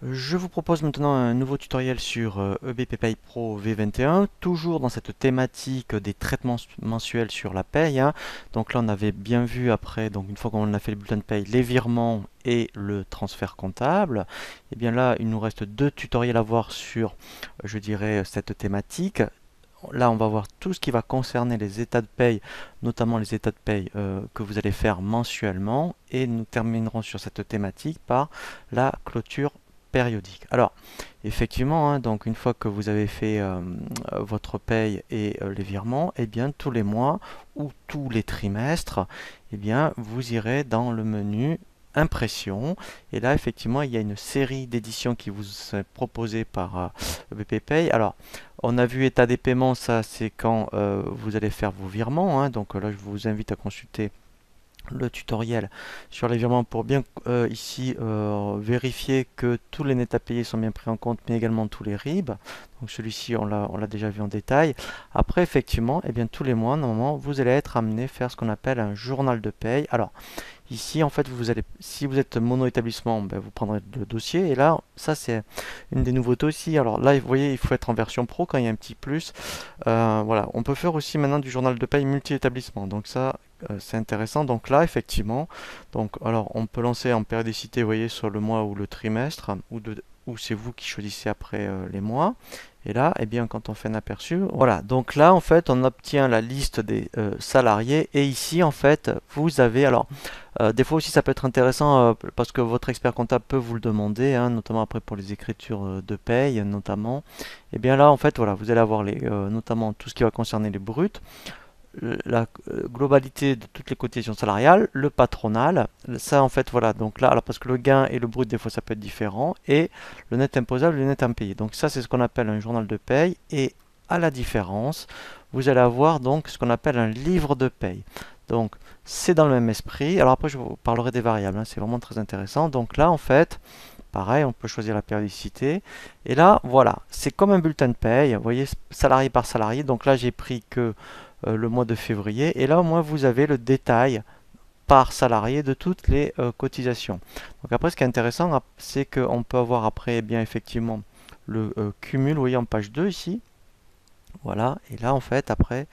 Je vous propose maintenant un nouveau tutoriel sur EBP Pay Pro V21, toujours dans cette thématique des traitements mensuels sur la paye, hein. Donc là on avait bien vu après, donc une fois qu'on a fait le bulletin de paye, les virements et le transfert comptable. Et bien là il nous reste deux tutoriels à voir sur, je dirais, cette thématique. Là, on va voir tout ce qui va concerner les états de paye, notamment les états de paye que vous allez faire mensuellement. Et nous terminerons sur cette thématique par la clôture périodique. Alors, effectivement, hein, donc une fois que vous avez fait votre paye et les virements, eh bien tous les mois ou tous les trimestres, eh bien vous irez dans le menu impression et là effectivement il y a une série d'éditions qui vous est proposée par BP Pay. Alors on a vu état des paiements, ça c'est quand vous allez faire vos virements, hein. Donc là je vous invite à consulter le tutoriel sur les virements pour bien ici vérifier que tous les nets à payer sont bien pris en compte, mais également tous les RIB. Donc celui-ci on l'a déjà vu en détail. Après effectivement, et bien tous les mois normalement vous allez être amené à faire ce qu'on appelle un journal de paye. Alors ici en fait vous allez, si vous êtes mono-établissement, ben, vous prendrez le dossier et là ça c'est une des nouveautés aussi. Alors là vous voyez il faut être en version pro quand il y a un petit plus. Voilà, on peut faire aussi maintenant du journal de paye multi-établissement. Donc ça c'est intéressant. Donc là, effectivement, donc alors on peut lancer en périodicité, vous voyez, sur le mois ou le trimestre, ou c'est vous qui choisissez après les mois. Et là, eh bien, quand on fait un aperçu, voilà. Donc là, en fait, on obtient la liste des salariés. Et ici, en fait, vous avez, alors, des fois aussi, ça peut être intéressant parce que votre expert comptable peut vous le demander, hein, notamment après pour les écritures de paye, notamment. Et bien là, en fait, voilà, vous allez avoir notamment tout ce qui va concerner les bruts, la globalité de toutes les cotisations salariales, le patronal, ça en fait voilà, donc là, alors parce que le gain et le brut des fois ça peut être différent, et le net imposable et le net impayé. Donc ça c'est ce qu'on appelle un journal de paye, et à la différence, vous allez avoir donc ce qu'on appelle un livre de paye. Donc c'est dans le même esprit, alors après je vous parlerai des variables, hein, c'est vraiment très intéressant. Donc là en fait, pareil, on peut choisir la périodicité. Et là, voilà, c'est comme un bulletin de paye. Vous voyez, salarié par salarié. Donc là, j'ai pris que le mois de février. Et là, au moins, vous avez le détail par salarié de toutes les cotisations. Donc après, ce qui est intéressant, c'est qu'on peut avoir après, eh bien effectivement, le cumul, vous voyez en page 2 ici. Voilà. Et là, en fait, après,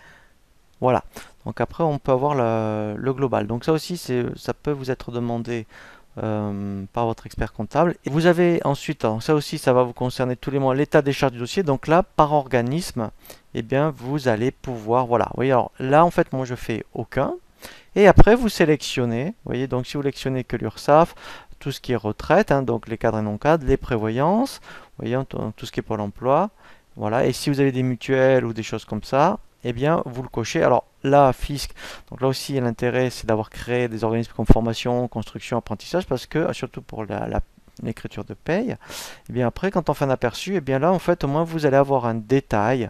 voilà. Donc après, on peut avoir le global. Donc ça aussi, ça peut vous être demandé par votre expert comptable. Et vous avez ensuite, alors ça aussi, ça va vous concerner tous les mois, l'état des charges du dossier. Donc là, par organisme, eh bien, vous allez pouvoir, voilà. Vous voyez, alors là, en fait, moi, je fais aucun. Et après, vous sélectionnez. Vous voyez, donc si vous sélectionnez que l'URSSAF, tout ce qui est retraite, hein, donc les cadres et non cadres, les prévoyances, vous voyez, tout ce qui est Pôle emploi. Voilà. Et si vous avez des mutuelles ou des choses comme ça, eh bien, vous le cochez. Alors là, fisc, donc là aussi, l'intérêt, c'est d'avoir créé des organismes comme formation, construction, apprentissage, parce que, surtout pour l'écriture de paye, eh bien après, quand on fait un aperçu, eh bien là, en fait, au moins, vous allez avoir un détail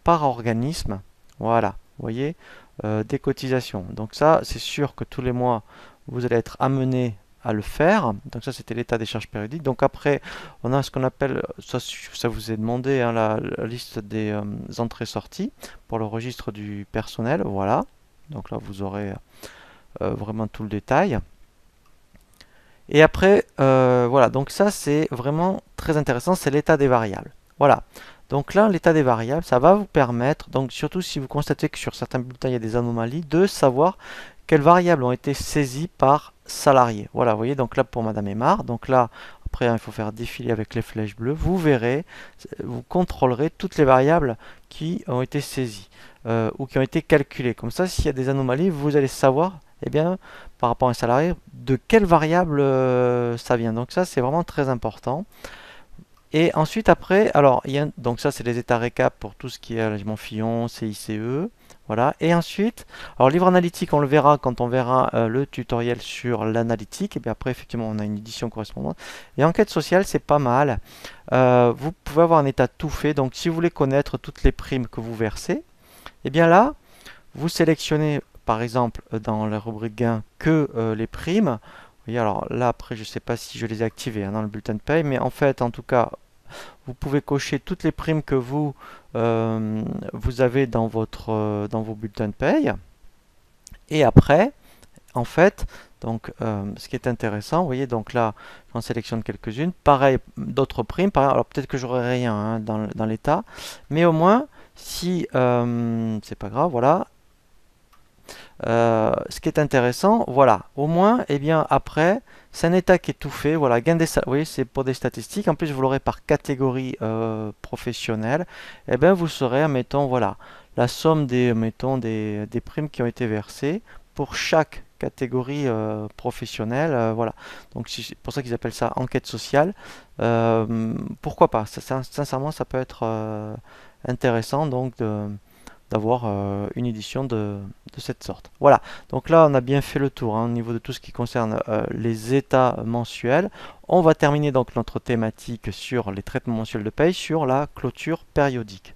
par organisme. Voilà, vous voyez, des cotisations. Donc ça, c'est sûr que tous les mois, vous allez être amené à le faire. Donc ça, c'était l'état des charges périodiques. Donc après, on a ce qu'on appelle, ça vous est demandé, hein, la liste des entrées-sorties pour le registre du personnel. Voilà. Donc là, vous aurez vraiment tout le détail. Et après, voilà. Donc ça, c'est vraiment très intéressant. C'est l'état des variables. Voilà. Donc là, l'état des variables, ça va vous permettre, donc surtout si vous constatez que sur certains bulletins il y a des anomalies, de savoir quelles variables ont été saisies par salarié. Voilà, vous voyez, donc là pour Madame Aymar, donc là, après il faut faire défiler avec les flèches bleues, vous verrez, vous contrôlerez toutes les variables qui ont été saisies ou qui ont été calculées. Comme ça, s'il y a des anomalies, vous allez savoir, eh bien, par rapport à un salarié, de quelle variable ça vient. Donc ça, c'est vraiment très important. Et ensuite, après, alors, donc ça, c'est les états récap pour tout ce qui est allègement Fillon, CICE. Voilà. Et ensuite, alors, livre analytique, on le verra quand on verra le tutoriel sur l'analytique. Et bien après, effectivement, on a une édition correspondante. Et enquête sociale, c'est pas mal. Vous pouvez avoir un état tout fait. Donc, si vous voulez connaître toutes les primes que vous versez, et bien là, vous sélectionnez, par exemple, dans la rubrique gain, que les primes. Vous voyez, alors là, après, je ne sais pas si je les ai activées, hein, dans le bulletin de paye, mais en fait, en tout cas, vous pouvez cocher toutes les primes que vous avez dans vos bulletins de paye. Et après, en fait, Donc, ce qui est intéressant, vous voyez, donc là, j'en sélectionne quelques-unes. Pareil, d'autres primes. Alors, peut-être que j'aurai rien hein, dans l'état, mais au moins, si c'est pas grave, voilà. Ce qui est intéressant, voilà, au moins, eh bien, après, c'est un état qui est tout fait. Voilà, vous voyez, c'est pour des statistiques. En plus, vous l'aurez par catégorie professionnelle. Eh bien, vous saurez, admettons, voilà, la somme mettons, des primes qui ont été versées pour chaque catégorie professionnelle. Voilà. Donc, c'est pour ça qu'ils appellent ça enquête sociale. Pourquoi pas? Sincèrement, ça peut être intéressant donc d'avoir une édition de cette sorte. Voilà, donc là on a bien fait le tour hein, au niveau de tout ce qui concerne les états mensuels. On va terminer donc notre thématique sur les traitements mensuels de paye sur la clôture périodique.